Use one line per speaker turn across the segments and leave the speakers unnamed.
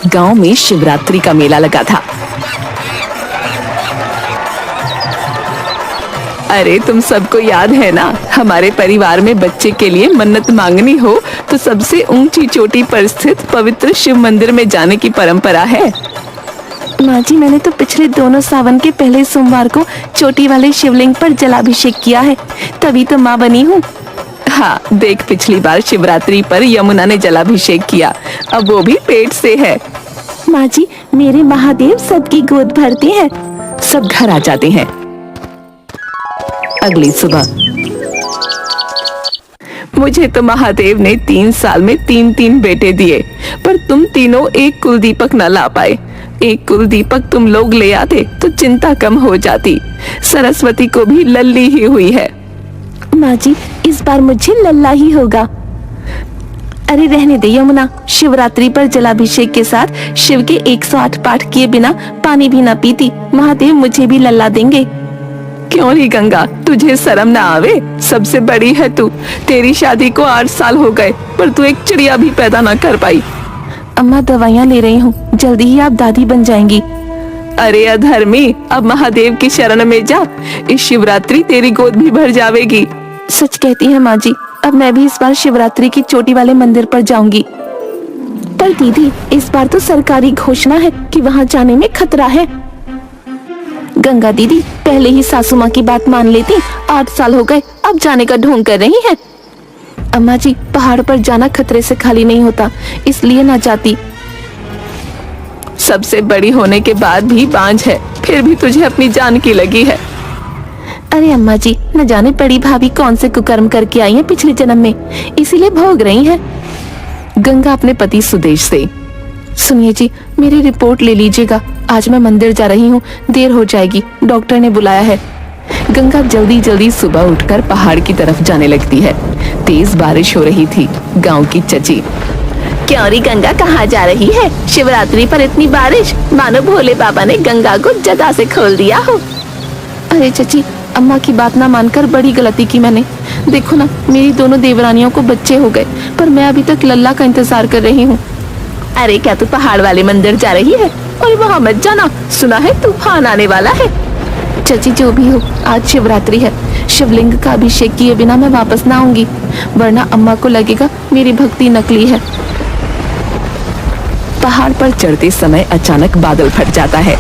गांव में शिवरात्रि का मेला लगा था। अरे तुम सबको याद है ना, हमारे परिवार में बच्चे के लिए मन्नत मांगनी हो तो सबसे ऊंची चोटी पर स्थित पवित्र शिव मंदिर में जाने की परंपरा है।
माँ जी, मैंने तो पिछले दोनों सावन के पहले सोमवार को चोटी वाले शिवलिंग पर जलाभिषेक किया है, तभी तो माँ बनी हूँ।
हाँ देख, पिछली बार शिवरात्रि पर यमुना ने जलाभिषेक किया, अब वो भी पेट से है।
माँ जी, मेरे महादेव सबकी गोद भरते हैं।
सब घर आ जाते हैं। अगली सुबह, मुझे तो महादेव ने 3 साल में 3 बेटे दिए, पर तुम तीनों एक कुलदीपक न ला पाए। एक कुलदीपक तुम लोग ले आते तो चिंता कम हो जाती। सरस्वती को भी लल्ली ही हुई है।
माँ जी, इस बार मुझे लल्ला ही होगा। अरे रहने दे यमुना, शिवरात्रि पर जलाभिषेक के साथ शिव के 108 पाठ किए बिना पानी भी न पीती। महादेव मुझे भी लल्ला देंगे।
क्यों नहीं गंगा, तुझे शर्म ना आवे? सबसे बड़ी है तू। तेरी शादी को 8 साल हो गए, पर तू एक चिड़िया भी पैदा ना कर पाई।
अम्मा दवाइयाँ ले रही हूँ, जल्दी ही आप दादी बन जाएंगी।
अरे अधर्मी, अब महादेव की शरण में जा, इस शिवरात्रि तेरी गोद भी भर जावेगी।
सच कहती है माँ जी, अब मैं भी इस बार शिवरात्रि की चोटी वाले मंदिर पर जाऊंगी। पर दीदी, इस बार तो सरकारी घोषणा है कि वहाँ जाने में खतरा है। गंगा दीदी पहले ही सासू माँ की बात मान लेती। 8 साल हो गए, अब जाने का ढोंग कर रही है। अम्मा जी, पहाड़ पर जाना खतरे से खाली नहीं होता, इसलिए ना जाती।
सबसे बड़ी होने के बाद भी बांझ है, फिर भी तुझे अपनी जान की लगी है।
अरे अम्मा जी, न जाने बड़ी भाभी कौन से कुकर्म करके आई हैं पिछले जन्म में, इसीलिए भोग रही हैं।
गंगा अपने पति सुदेश से,
सुनिए जी, मेरी रिपोर्ट ले लीजिएगा, आज मैं मंदिर जा रही हूँ, देर हो जाएगी, डॉक्टर ने बुलाया है।
गंगा जल्दी जल्दी सुबह उठकर पहाड़ की तरफ जाने लगती है। तेज बारिश हो रही थी। गांव की चची,
क्यों री गंगा, कहाँ जा रही है? शिवरात्रि पर इतनी बारिश, मानो भोले बाबा ने गंगा को जदा से खोल दिया हो। अरे चची, अम्मा की बात ना मानकर बड़ी गलती की मैंने। देखो ना, मेरी दोनों देवरानियों को बच्चे हो गए, पर मैं अभी तक लल्ला का इंतजार कर रही हूँ। अरे क्या तू पहाड़ वाले मंदिर जा रही है? और वहाँ मत जाना, सुना है तूफान आने वाला है। चची जो भी हो, आज शिवरात्रि है, शिवलिंग का अभिषेक किए बिना मैं वापस ना आऊंगी, वरना अम्मा को लगेगा मेरी भक्ति नकली है।
पहाड़ पर चढ़ते समय अचानक बादल फट जाता है।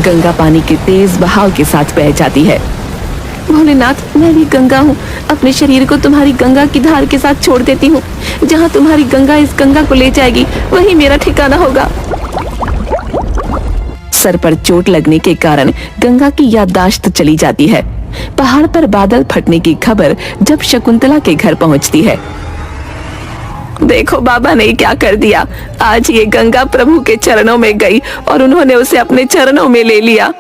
गंगा पानी के तेज बहाव के साथ बह जाती है।
भोलेनाथ, मैं भी गंगा हूँ, अपने शरीर को तुम्हारी गंगा की धार के साथ छोड़ देती हूँ। जहाँ तुम्हारी गंगा इस गंगा को ले जाएगी, वही मेरा ठिकाना होगा।
सर पर चोट लगने के कारण गंगा की याददाश्त चली जाती है। पहाड़ पर बादल फटने की खबर जब शकुंतला के घर पहुंचती है। देखो बाबा ने क्या कर दिया, आज ये गंगा प्रभु के चरणों में गई और उन्होंने उसे अपने चरणों में ले लिया।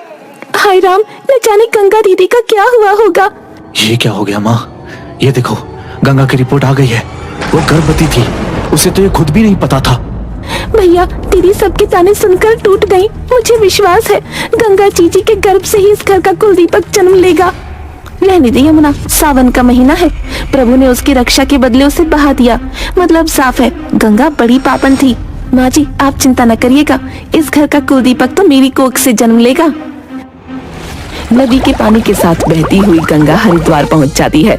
हाय राम, न जाने गंगा दीदी का क्या हुआ होगा।
ये क्या हो गया माँ? ये देखो, गंगा की रिपोर्ट आ गई है। वो गर्भवती थी, उसे तो ये खुद भी नहीं पता था।
भैया, दीदी सबके ताने सुनकर टूट गई। मुझे विश्वास है गंगा जीजी के गर्भ से ही इस घर का कुलदीपक जन्म लेगा। रहने दे यमुना, सावन का महीना है, प्रभु ने उसकी रक्षा के बदले उसे बहा दिया। मतलब साफ है, गंगा बड़ी पापन थी। माँ जी, आप चिंता न करिएगा, इस घर का कुलदीपक तो मेरी कोख से जन्म लेगा।
नदी के पानी के साथ बहती हुई गंगा हरिद्वार पहुंच जाती है।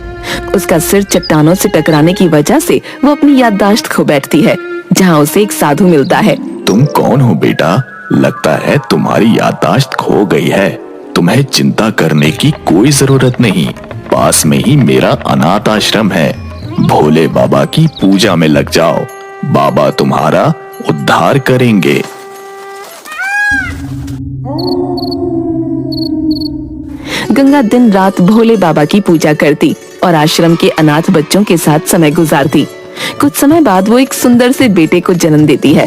उसका सिर चट्टानों से टकराने की वजह से वो अपनी याददाश्त खो बैठती है, जहाँ उसे एक साधु मिलता है।
तुम कौन हो बेटा? लगता है तुम्हारी याददाश्त खो गई है। तुम्हें चिंता करने की कोई जरूरत नहीं, पास में ही मेरा अनाथ आश्रम है। भोले बाबा की पूजा में लग जाओ, बाबा तुम्हारा उद्धार करेंगे।
गंगा दिन रात भोले बाबा की पूजा करती और आश्रम के अनाथ बच्चों के साथ समय गुजारती। कुछ समय बाद वो एक सुंदर से बेटे को जन्म देती है।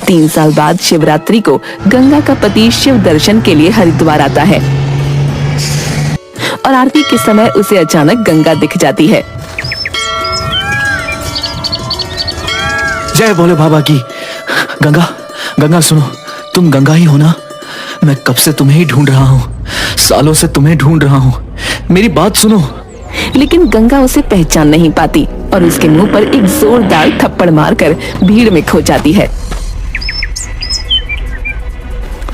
3 साल बाद शिवरात्रि को गंगा का पति शिव दर्शन के लिए हरिद्वार आता है और आरती के समय उसे अचानक गंगा दिख जाती है।
जय भोले बाबा की। गंगा, गंगा सुनो, तुम गंगा ही हो ना? मैं कब से तुम्हें ही ढूंढ रहा हूँ।
सालों से तुम्हें ढूंढ रहा हूँ, मेरी बात सुनो।
लेकिन गंगा उसे पहचान नहीं पाती और उसके मुंह पर एक जोरदार थप्पड़ मारकर भीड़ में खो जाती है।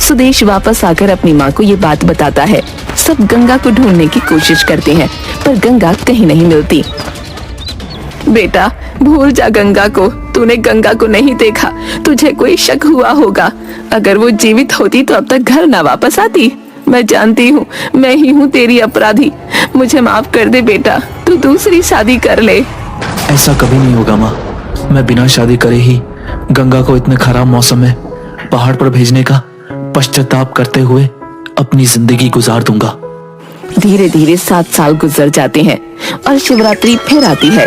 सुदेश वापस आकर अपनी माँ को ये बात बताता है। सब गंगा को ढूंढने की कोशिश करते हैं पर गंगा कहीं नहीं मिलती। बेटा भूल जा गंगा को, तूने गंगा को नहीं देखा, तुझे कोई शक हुआ होगा। अगर वो जीवित होती तो अब तक घर ना वापस आती। मैं जानती हूँ मैं ही हूँ तेरी अपराधी, मुझे माफ कर दे बेटा, तू दूसरी शादी कर ले।
ऐसा कभी नहीं होगा माँ, मैं बिना शादी करे ही गंगा को इतने खराब मौसम में पहाड़ पर भेजने का पश्चाताप करते हुए अपनी जिंदगी गुजार दूंगा।
धीरे धीरे 7 साल गुजर जाते हैं और शिवरात्रि फिर आती है।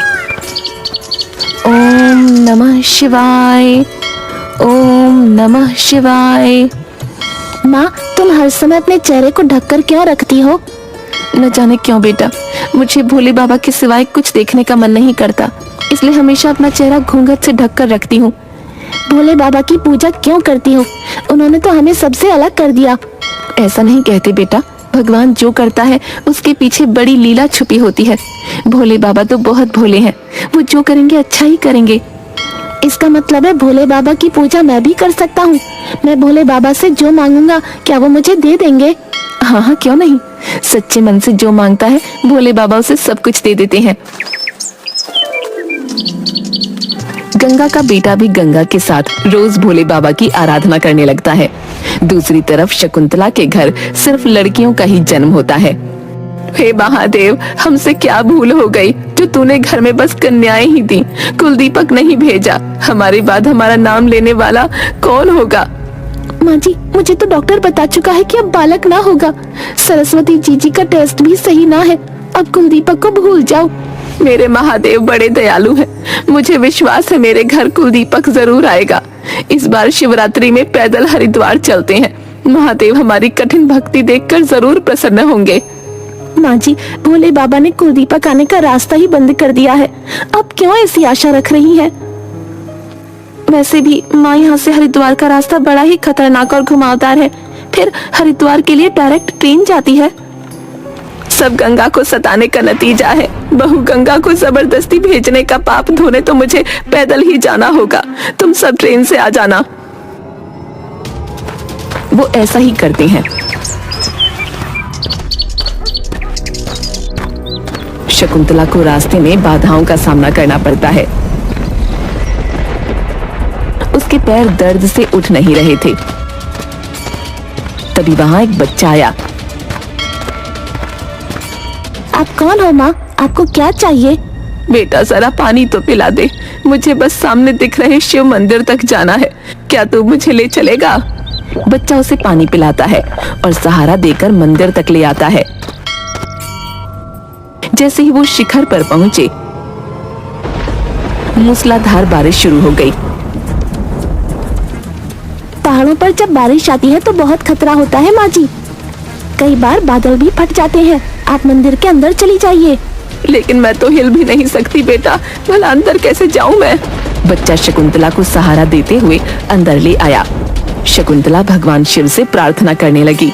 ओम नमः शिवाय, ओम नमः शिवाय।
माँ तुम हर समय अपने चेहरे को ढककर क्यों रखती हो?
न जाने क्यों बेटा, मुझे भोले बाबा के सिवाय कुछ देखने का मन नहीं करता, इसलिए हमेशा अपना चेहरा घूंघट से ढककर रखती हूँ।
भोले बाबा की पूजा क्यों करती हो? उन्होंने तो हमें सबसे अलग कर दिया।
ऐसा नहीं कहते बेटा, भगवान जो करता है उसके पीछे बड़ी लीला छुपी होती है। भोले बाबा तो बहुत भोले हैं, वो जो करेंगे अच्छा ही करेंगे।
इसका मतलब है भोले बाबा की पूजा मैं भी कर सकता हूँ। मैं भोले बाबा से जो मांगूंगा क्या वो मुझे दे देंगे?
हाँ हाँ क्यों नहीं, सच्चे मन से जो मांगता है भोले बाबा उसे सब कुछ दे देते हैं। गंगा का बेटा भी गंगा के साथ रोज भोले बाबा की आराधना करने लगता है। दूसरी तरफ शकुंतला के घर सिर्फ लड़कियों का ही जन्म होता है। हे महादेव, हमसे क्या भूल हो गई जो तूने घर में बस कन्याएं ही दी, कुलदीपक नहीं भेजा। हमारे बाद हमारा नाम लेने वाला कौन होगा?
माँ जी मुझे तो डॉक्टर बता चुका है कि अब बालक ना होगा। सरस्वती जीजी का टेस्ट भी सही ना है, अब कुलदीपक को भूल जाओ।
मेरे महादेव बड़े दयालु हैं, मुझे विश्वास है मेरे घर कुलदीपक जरूर आएगा। इस बार शिवरात्रि में पैदल हरिद्वार चलते हैं, महादेव हमारी कठिन भक्ति देखकर जरूर प्रसन्न होंगे।
माँ जी भोले बाबा ने कुलदीपक आने का रास्ता ही बंद कर दिया है, अब क्यों ऐसी आशा रख रही है?
वैसे भी माँ यहाँ से हरिद्वार का रास्ता बड़ा ही खतरनाक और घुमावदार है, फिर हरिद्वार के लिए डायरेक्ट ट्रेन जाती है। सब गंगा को सताने का नतीजा है। बहू गंगा को जबरदस्ती भेजने का पाप धोने तो मुझे पैदल ही जाना होगा, तुम सब ट्रेन से आ जाना। वो ऐसा ही करते हैं। शकुंतला को रास्ते में बाधाओं का सामना करना पड़ता है। उसके पैर दर्द से उठ नहीं रहे थे। तभी वहां एक बच्चा आया।
आप कौन हो माँ, आपको क्या चाहिए?
बेटा जरा पानी तो पिला दे, मुझे बस सामने दिख रहे शिव मंदिर तक जाना है, क्या तू मुझे ले चलेगा? बच्चा उसे पानी पिलाता है और सहारा देकर मंदिर तक ले आता है। जैसे ही वो शिखर पर पहुंचे, मूसलाधार बारिश शुरू हो गई।
पहाड़ों पर जब बारिश आती है तो बहुत खतरा होता है माँ जी, कई बार बादल भी फट जाते हैं। आप मंदिर के अंदर चली जाइए।
लेकिन मैं तो हिल भी नहीं सकती बेटा, भला अंदर कैसे जाऊं मैं? बच्चा शकुंतला को सहारा देते हुए अंदर ले आया। शकुंतला भगवान शिव से प्रार्थना करने लगी,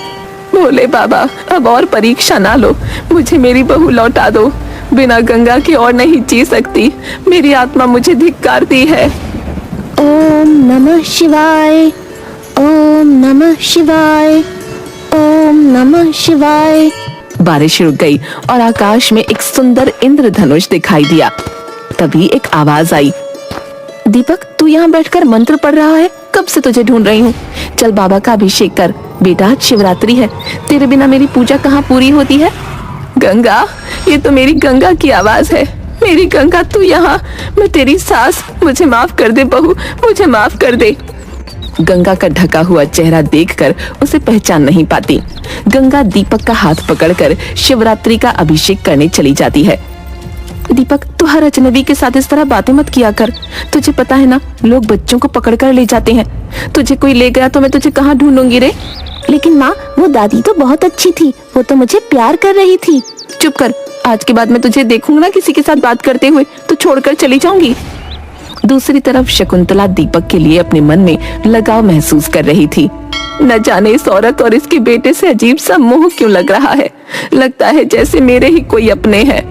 भोले बाबा अब और परीक्षा ना लो, मुझे मेरी बहू लौटा दो, बिना गंगा के और नहीं जी सकती, मेरी आत्मा मुझे धिक्कारती है।
ओम नमः शिवाय, ओम नमः शिवाय, ओम नमः शिवाय।
बारिश रुक गई और आकाश में एक सुंदर इंद्रधनुष दिखाई दिया। तभी एक आवाज आई, दीपक तू यहाँ बैठकर मंत्र पढ़ रहा है, कब से तुझे ढूंढ रही हूँ, चल बाबा का अभिषेक कर। बेटा आज शिवरात्रि है, तेरे बिना मेरी पूजा कहाँ पूरी होती है? गंगा, ये तो मेरी गंगा की आवाज है। मेरी गंगा तू यहाँ, मैं तेरी सास, मुझे माफ कर दे बहू, मुझे माफ कर दे। गंगा का ढका हुआ चेहरा देखकर उसे पहचान नहीं पाती। गंगा दीपक का हाथ पकड़कर शिवरात्रि का अभिषेक करने चली जाती है। दीपक तू हर अजनबी के साथ इस तरह बातें मत किया कर, तुझे पता है ना लोग बच्चों को पकड़कर ले जाते हैं, तुझे कोई ले गया तो मैं तुझे कहाँ ढूंढूंगी रे?
लेकिन माँ वो दादी तो बहुत अच्छी थी, वो तो मुझे प्यार कर रही थी।
चुप कर, आज के बाद मैं तुझे देखूंगा ना किसी के साथ बात करते हुए तो छोड़कर चली जाऊंगी। दूसरी तरफ शकुंतला दीपक के लिए अपने मन में लगाव महसूस कर रही थी। न जाने इस औरत और इसके बेटे से अजीब सा मोह क्यों लग रहा है। लगता है जैसे मेरे ही कोई अपने हैं।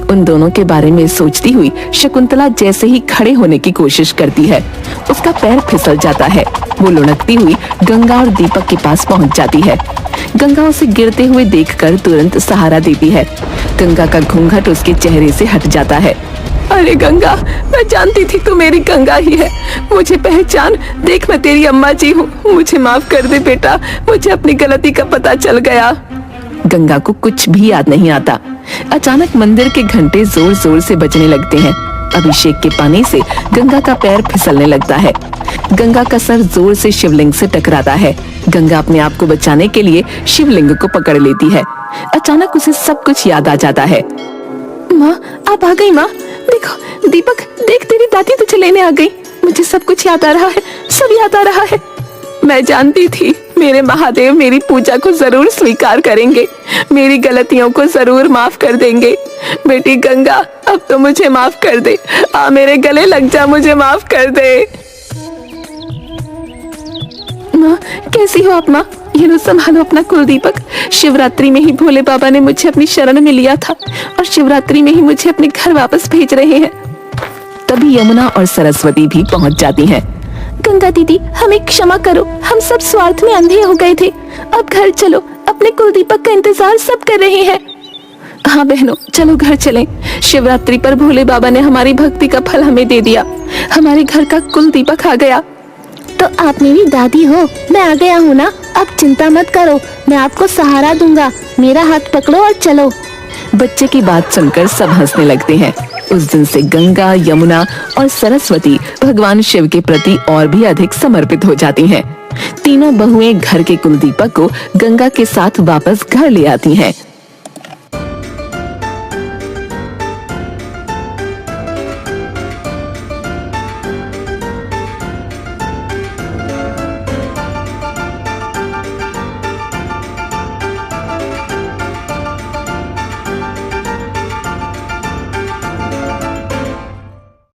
उन दोनों के बारे में सोचती हुई शकुंतला जैसे ही खड़े होने की कोशिश करती है, उसका पैर फिसल जाता है। वो लुढ़कती हुई गंगा और दीपक के पास पहुंच जाती है। गंगा उसे गिरते हुए देखकर तुरंत सहारा देती है। गंगा का घूंघट उसके चेहरे से हट जाता है। अरे गंगा, मैं जानती थी तू मेरी गंगा ही है। मुझे पहचान, देख मैं तेरी अम्मा जी हूँ। मुझे माफ कर दे बेटा, मुझे अपनी गलती का पता चल गया। गंगा को कुछ भी याद नहीं आता। अचानक मंदिर के घंटे जोर जोर से बजने लगते हैं। अभिषेक के पानी से गंगा का पैर फिसलने लगता है। गंगा का सर जोर से शिवलिंग से टकराता है। गंगा अपने आप को बचाने के लिए शिवलिंग को पकड़ लेती है। अचानक उसे सब कुछ याद आ जाता है। माँ, आप आ गई माँ। देखो दीपक, देख तेरी दादी तुझे लेने आ गई। मुझे सब कुछ याद आ रहा है, सब याद आ रहा है। मैं जानती थी मेरे महादेव मेरी पूजा को जरूर स्वीकार करेंगे, मेरी गलतियों को जरूर माफ कर देंगे। बेटी गंगा, अब तो मुझे माफ कर दे। आ मेरे गले लग जा, मुझे माफ कर दे। माँ, कैसी हो आप माँ? ये लो संभालो अपना कुलदीपक। शिवरात्रि में ही भोले बाबा ने मुझे अपनी शरण में लिया था और शिवरात्रि में ही मुझे अपने घर वापस भेज रहे हैं। तभी यमुना और सरस्वती भी पहुंच जाती हैं। गंगा दीदी, हमें क्षमा करो, हम सब स्वार्थ में अंधे हो गए थे। अब घर चलो, अपने कुलदीपक का इंतजार सब कर रहे हैं। हाँ बहनों, चलो घर चलें। शिवरात्रि पर भोले बाबा ने हमारी भक्ति का फल हमें दे दिया। हमारे घर का कुलदीपक आ गया।
तो आप मेरी दादी हो, मैं आ गया हूँ ना। अब चिंता मत करो, मैं आपको सहारा दूंगा। मेरा हाथ पकड़ो और चलो।
बच्चे की बात सुनकर सब हंसने लगते हैं। उस दिन से गंगा, यमुना और सरस्वती भगवान शिव के प्रति और भी अधिक समर्पित हो जाती हैं। तीनों बहुएं घर के कुलदीपक को गंगा के साथ वापस घर ले आती हैं।